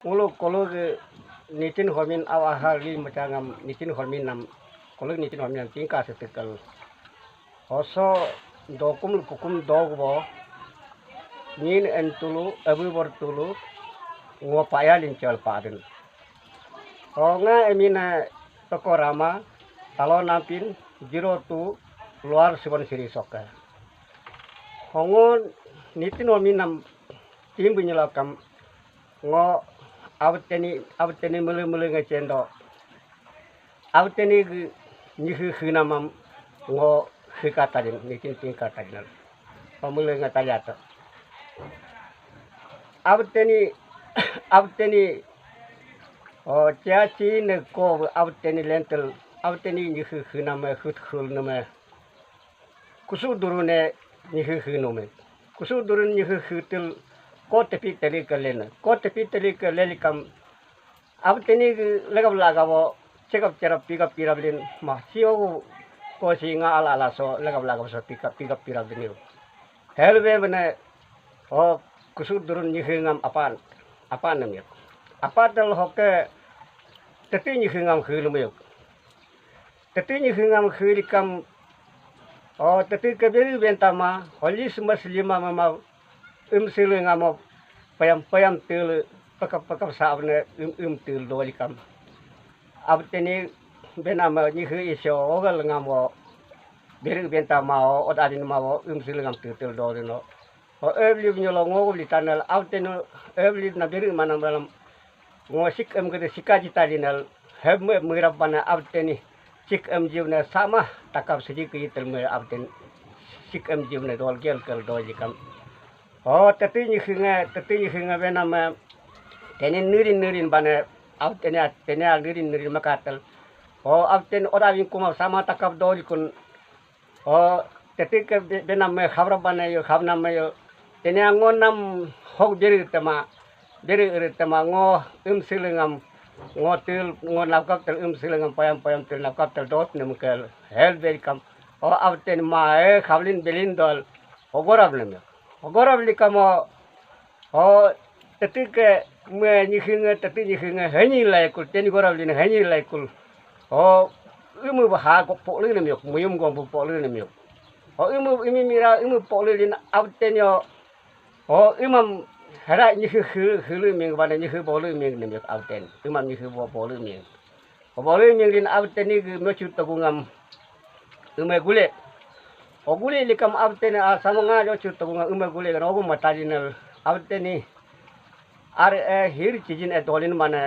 Ulu kolog nitin hormin awahali macam nitin hormin nam kolog nitin hormin nam tingka setekal oso dokum kukum dogbo nin entulu abu bortulu ngopaya lincol padin onga emina tokorama talo nampin 02 luar subon siri soka hongon nitin hormin nam tim bunyalakam ngo awteni mele ngecendo awteni nyihu namam ngo hikatadin nikin tingkatadin pamule ngataliata awteni o ciaci ne ko awteni lentel awteni nyihu nama hutkul nama kusudurune nyihu nome kusudurun nyihu hutil ko tepi teli kelikam awteni lagabo cekap cerap pikap pirablin mah sio ko singa ala so lagabo so pikap pirablin helbe bene o kusudurun nyihingam apa namanya apa tel hoke teti nyihingam khilumyo teti nyihingam khilikam o teti kebiri bentama holis muslima mama silingamo payam til pakap saabne til dolikam abteni benama nyihu iso ogal ngamo beri bentama o odadin mawo silingam til dolino o evli nyolo ngogli tanal abteno evli na beri manam dalam ngosik gede sikaji tadinal hebme mirabana abteni sik jiwna sama takap sedikit telme abten sik jiwna dol gel dolikam oh teti nyinga benama tenen nirin bane awtene nirin makatel oh awten odawin kuma sama takap dolikun oh teti ke benama khabra bane yo khabnama yo tene ngonam hok beri tama ngo silingam ngotil ngonapkap tel silingam payam tel napkap tel dot nemkel hel berikam oh awten ma khablin belin dol ogorab lem ogorab likamo o tetike me nyihinga henyi laikul teni gorab lin henyi laikul o imu baha ko pole nem yok muyum go pole nem yok o imi mira pole lin awtenyo o imam hara nyihu hulu ming bana nyihu pole ming nem yok awten imam nyihu pole ming o pole ming lin awteni mechu tagungam gule ogule likam awtene samanga jo chutunga gule kan ogu matadinal awteni hir chijin dolin mana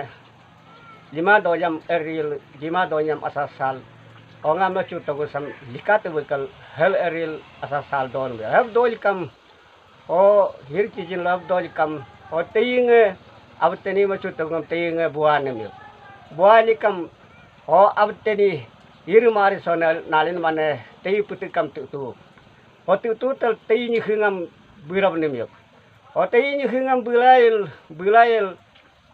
5 dolyam eril 5 dolyam asasal onga mechu tagusam likat wekal hel eril asasal don heb dolikam o hir chijin lab dolikam o teyinge awteni mechu tagum teyinge buanikam o awteni iru mari sonal nalin mana tei putikam tu o tu tel tei nyihingam birab nemyok o tei nyihingam bulail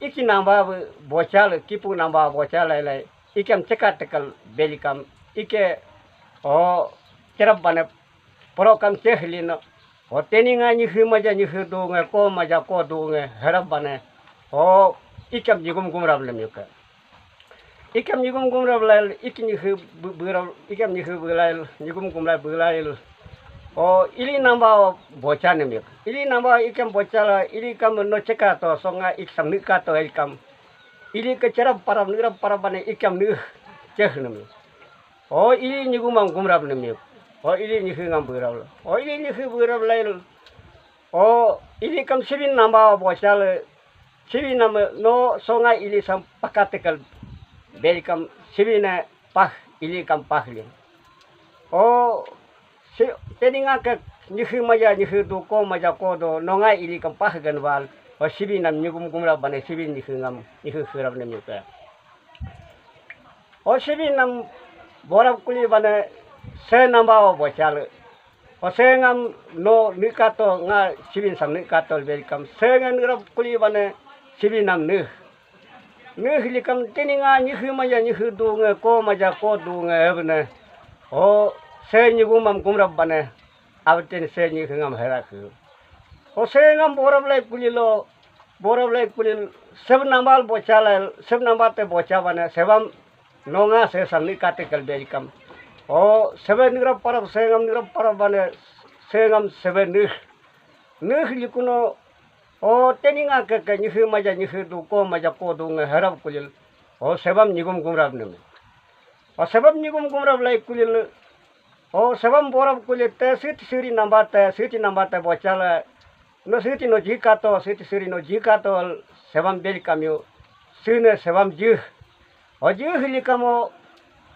iki namba bocal kipu namba bocal lai ikam cekat tekal belikam ike o cerap bane porokam cehlino o teninga nyihimaja nyihidunga ko maja ko dunga herab bane o ikam jigum gumrab nemyok ikam nyigum gumrab lail iknihu birab ikam nyihu bulail nyigum gumrab bulail o ili namba boca nemyok ili namba ikam bocala ili kam no cekato songa iksam nikato ikam ili kecerap parab bane ikam nih ceh nemyok o ili nyigum gumrab nemyok o ili nyihu ngam birab o ili nyihu birab lail o ili kam sibin namba bocala sibin nama no songa ili sam pakatekal belikam sibina pah ili kam pahlin o teninga ke nyihu maja nyihu do ko maja ko do nonga ili kam pah ganwal o sibina nyugum gumra bane sibin nyihu khirab nem yuka o sibinam borab kuli bane se namba o bocal o se ngam no nikato nga sibin sam nikato belikam se ngam kuli bane sibinam likam teninga nyihu maja nyihu dunga ko maja ko dunga ebne o se nyugumam gumrab bane awten se nyihingam heraku o se ngam borab lai kulilo borok lek kulil seb nambal bocala seb nambal te boca bane sebam nonga se samni kate kalbe kam o sebe nigra parab bane sengam sebe nih likuno o teninga ke nyihi maja nyihi du ko maja ko du harap kulil o sebam nigum gumrab ne o sebab nigum gumrab lek kulil o sebam borab kulil te siri nambate bocala no siti no jikato sebam beli kamyo sine sebam jih o jih likamo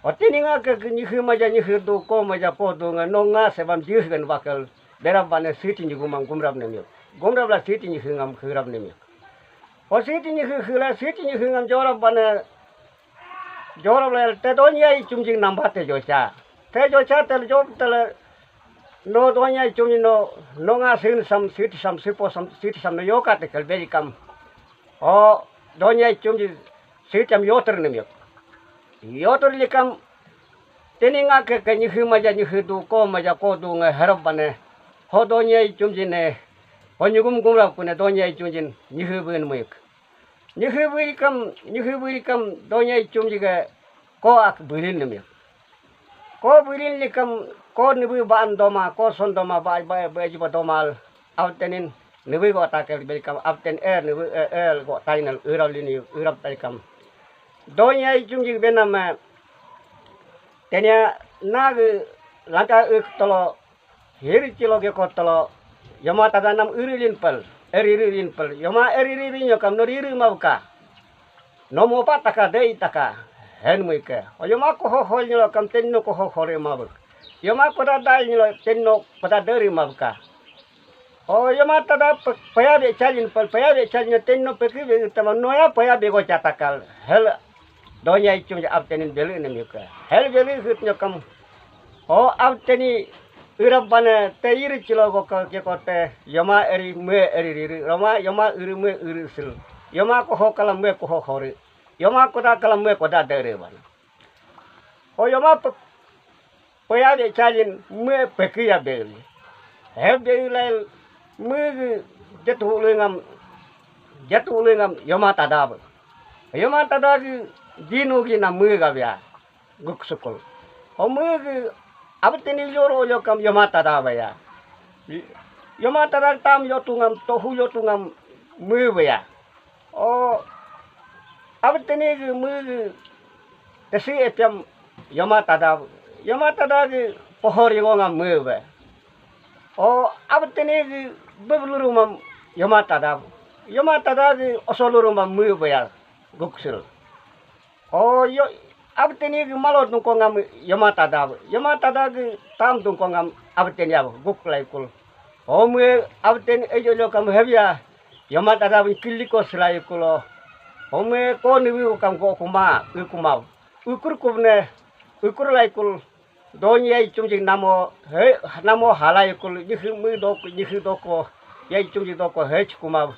o teninga ke nyihi maja nyihi du ko maja ko du nonga sebam jih gan bakal berab bane siti nyugumang gumrab ne gumrab la siti nyihi ngam khirab ne o siti nyihi ngam jorab bane jorab la te donya chumjing nambate jocha te tel job tel no donya chumni no nga sin sam siti sam no yoka te kal beli kam o donya chumji sitam yoter ne yoter likam teninga ke nyihi maja nyihi du ko maja ko du harap bane ho donya chumji ne ho nyugum gumrab kune donya chumjin nyihi buen muyuk nyihi bui kam donya chumji ga ko ak bulin ne ko bulin likam ko nibu baan doma ko son doma ba jiba domal avtenin nibu go takel belikam avten nibu go tainal urab belikam donya chumji benama tenya nag laka tolo heri kilo ge ko tolo yama tadanam uririn pal yama eririn yokam no riri mauka no mo pataka dei taka hen muike o yama ko ho nylo kam tenno ko ho hore mabuk yama ko da dai nylo tenno pada dari mauka o yama tada paya be chalin tenno peki be tama noya paya be go chatakal hel donya ichum ja abtenin belu ne muka hel belu hut nyokam o abteni urab bane te iri kilo go ke kote yama eri me eri riri rama yama iri me iri sil yama ko ho kala me ko ho hore yama ko da kala me ko da dere bana o yama paya de chalin me pekiya beli he beli me jatu lengam yama tada dinu gi na me ga bya guk sukul o me abteni yoro yokam yama tada baya yama tada tam yotungam tohu yotungam me baya o abteni me tesi etam yama tada gi pohor yongam me ba o abteni bebulurumam yama tada gi osolurumam me baya guksil o yo abteni malot nung ko ngam yama tada gi tam tung ko ngam abteni ab guklai kul o me abteni ejo kam hebya yama tada bi kiliko slai kulo o me ko ni wi kam ko kuma ukur kubne ukur lai kul donya chumjing namo halai kul nyihi doko yai chumjing doko hech kuma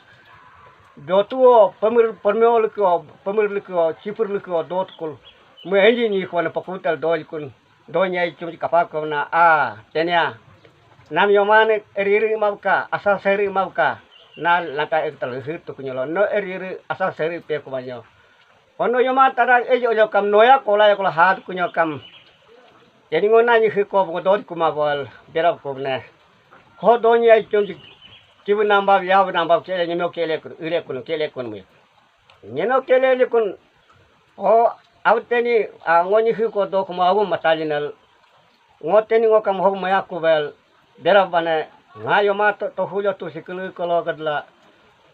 dotuo pemir liko chipur liko dot kul me enji ni ko na pakutal dol kun donya chumji kapak ko na tenya nam yomane eriri mauka asa seri mauka na laka ektal hit to kunyolo no eriri asa seri pe ko banyo ono yoma tada ejo kam noya kola hat kunyo kam jadi ngona ni ko bo dot kuma bol berap ko ne ho donya chumji kibu nambab kele nyemo kele kun mu nyeno kele kun o awteni ngoni ko do kuma agu matalinal ngoteni ngokam ho maya kubel berap bane ngayo ma to hulo to sikulu kolo gadla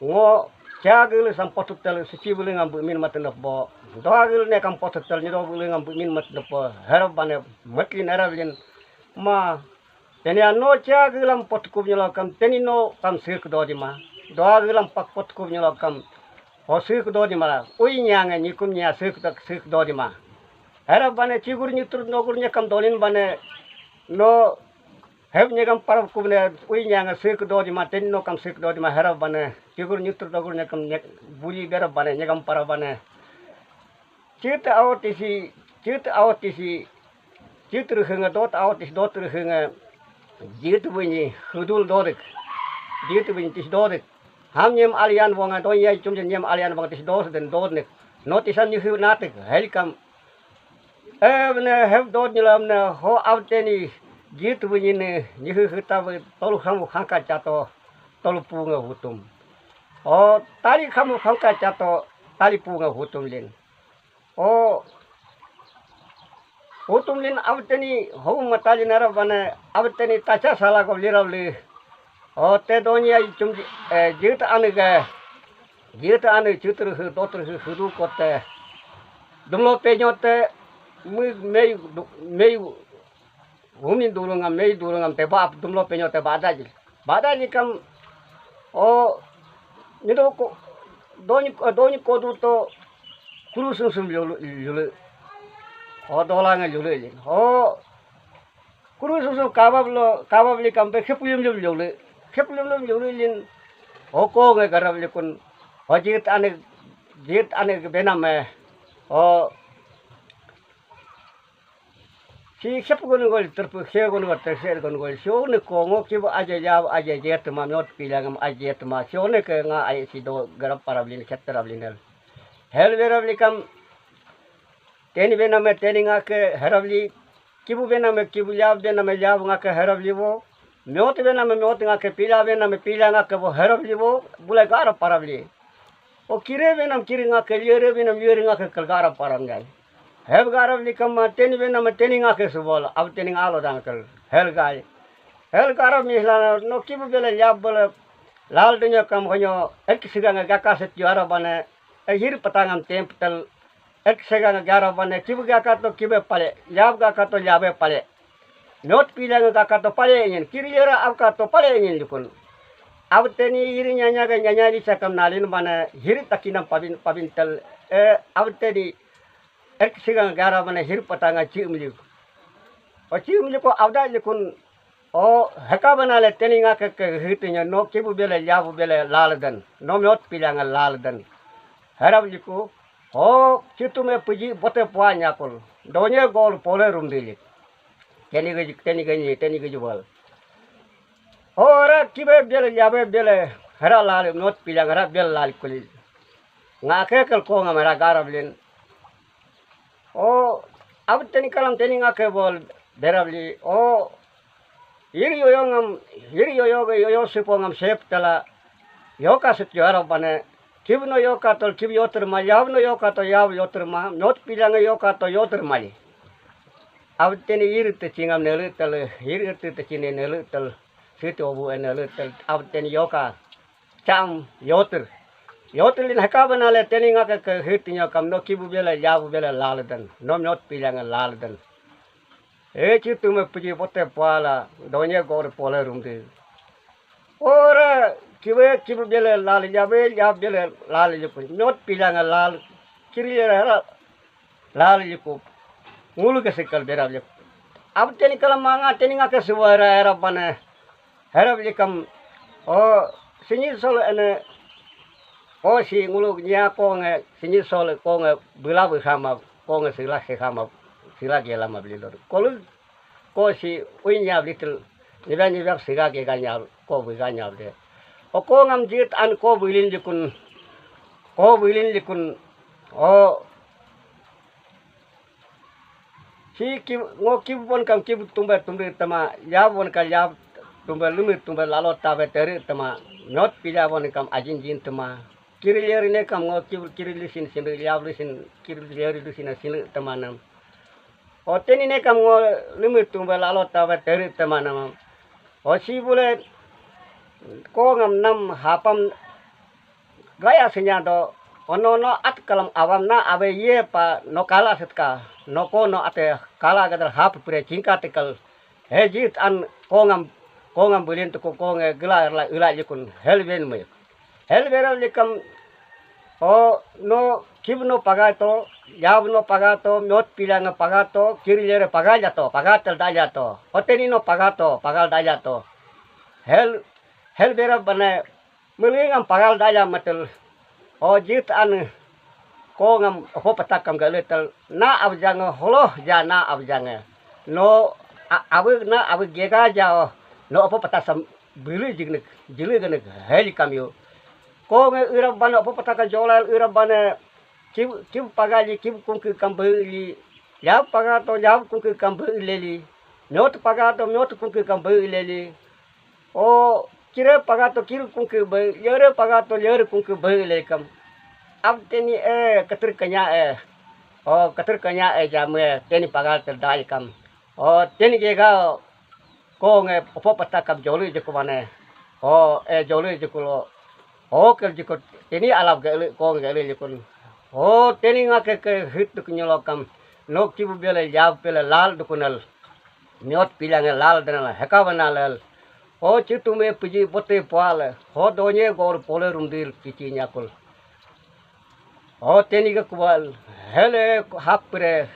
ngo chagil sampotutel sichibuli ngam min matna bo doagil ne kam potutel ni do buli ngam min matna bo herab bane matli naravlin ma teni no chagilam potkub nyalo kam teni no kam sik do di ma doagilam pak potkub nyalo kam o sik do di ma ui nyanga nikum nya sik do di ma herab bane chigur nyitur nogur nya kam dolin bane no heb nyagam parab kubne ui nyanga sik do di ma teni no kam sik do di ma herab bane chigur nyitur nogur nya kam buli berab bane nyagam parab bane chit awtisi chitru hunga dot hunga jitu bunyi hudul dodik tis dodik ham nyem alian wonga to ye chum nyem alian wong tis dos den dod ne notisan như natik helikam ne have dod nyelam ne ho outeni gitu bunyi như ta tolu kamu khangka chato tolu punga hutum o tali kamu khangka chato tali punga hutum lin o hutum lin outeni ho matali nara bana outeni tacha sala ko lirawli o te donya chum jit ane chutru hu dotru hu du kote dumlo penyote mei humin durungam mei durungam te bap dumlo penyote badaji kam o nido ko doni ko du to kurusum sum yulu o dolanga yulu o kurusum kababli kam pe khepulum yulu lin o ko nge garabli kun o jit ane bename o si khep gon gol terpu khe gon gol terser gon gol sho ne ko ngo ki aja jaw aja jet ma not pilangam aja ma sho ne ke nga ai si do garab parablin khatrablin hel verabli kam teni bename teni nga ke herabli kibu bename kibu jaw bename jaw nga ke herabli wo Miot bename miot nga ke pila bename pila nga ke wo herabli wo bulai garab parabli o kire benam kiri nga ke liere benam liere nga ke kalgarab parangai heb garab likam teni benam teni nga ke subol ab teni alo dang kal hel garab mihla no kibu bele jab bele lal dunya kam honyo ek siga nga gakaset juara bane hir patangam tempel ek siga nga gara bane kibu gakato kibe pale jab gakato jabe pale not pila nga gakato pale ingin kiri liera ab kato pale ingin dukun ab teni hiri nyanya di sakam nalin bane hir takinam pabintel ab teni ek sigang gara bane hir patanga cium ko abda likun o heka banale teni nga ke hitinya no kibu bele jabu bele laldan no miot pilanga laldan harap liku o kitu me puji bote puanya kol donye gol pole rumdilik teni gaji bol ora kibe bele jabe bele hara lal not pilanga hara bele lal kuli nga ke kel ko nga mera garablin o ab teni kalam teni nga ke bol berabli o iri yoyo sipongam sep tala yoka sit jara bane kibno yoka tol kib yoter ma yavno yoka to yav yoter ma not pilanga yoka to yoter mali ab teni iri te cingam nelu tel iri te cine nelu tel situ obu nelu tel ab teni yoka cam yoter lin haka banale teni nga ke hitinya kam no kibu bela yav bela laldan no not pilanga laldan citu me puji bote pala donye gor pole rumdi ora kibu bele lal jabe jab bele lal juku not pilanga lal kiri era lal juku ngulu ke sekal berab juku ab teni kala manga teni nga ke suara era bane herab jikam o sinyi sol ene o si ngulu nya ko nge sinyi sol ko nge bula bersama ko nge sila ke lama beli lor kalau ko si uinya little niban sila ke ganya ko biganya de o ko ngam jit an ko bilin likun o si ki ngo ki bon kam ki tumbe tama ya bon kal ya tumbe lalot tabe teri tama not pila bon kam ajin jin tama kiri leri ne kam ngo kiri lisin ya lisin kiri leri lisin sin tama nam o teni ne kam ngo limit tumbe lalot tabe teri tama nam o si bule ko ngam nam hapam gaya sinya do ono at kalam awam na abe ye pa no kala setka no ko no ate kala gadar hap pure cingka tekal hejit an ko ngam bulin to ko nge gela ila likun helben me helbera likam o no kibno pagato yabno pagato not pilanga pagato kirilere pagajato pagatal dajato hoteni no pagato pagal dajato helbera bane melingam pagal daja matel o jit an ko ngam ho patakam galetal na abjang holo ja na abjang no abu gega ja no apa patasam bili jigne jili gane heli kamyo ko nge ira bana po pataka jolal ira bana kim pagali kim kungki kambeli ya pagato ya kungki kambeli nyot pagato nyot kungki kambeli o kire pagato kir kungki be yere pagato yere kungki be kam ab teni ketir kanya o ketir kanya jame teni pagal terdai kam o teni gega ko nge po pataka joli je ko mane o joli je ko o ker je ko teni alap gele ko gele je kon o teni ngake ke hit ku nyolokam no kibu bele jab pele lal dukunal nyot pilange lal denal hekawanal o chitu me puji bote pale ho donye gor pole rundir kici nyakul o teni ga kual hele hapre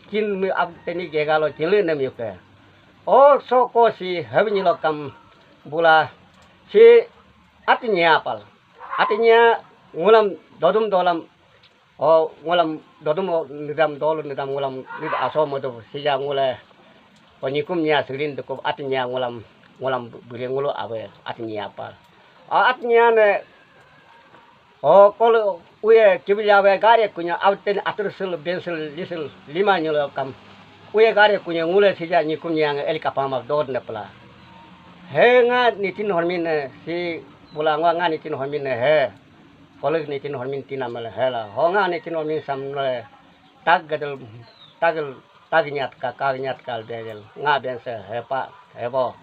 kin mi ab teni gegalo chile nem yuke o so ko si hebni lokam bula si atinya apal atinya ngulam dodum dolam o ngulam dodum nidam dolu nidam ngulam nid aso modo sija ngule ponikum nya silin ko atinya ngulam beri ngulu awe atinya apal atinya ne o kolo uye kibilawe gare kunya awten atursul bensul lisul lima nyolo kam uye gare kunya ngule sija nyikum nya elika pama dod ne pala he nga nitin hormin si bulangwa nga nitin hormin he kolo nitin hormin tinamal hela ho nga nitin hormin samle tagnyat ka kal bedel nga bense he pa hebo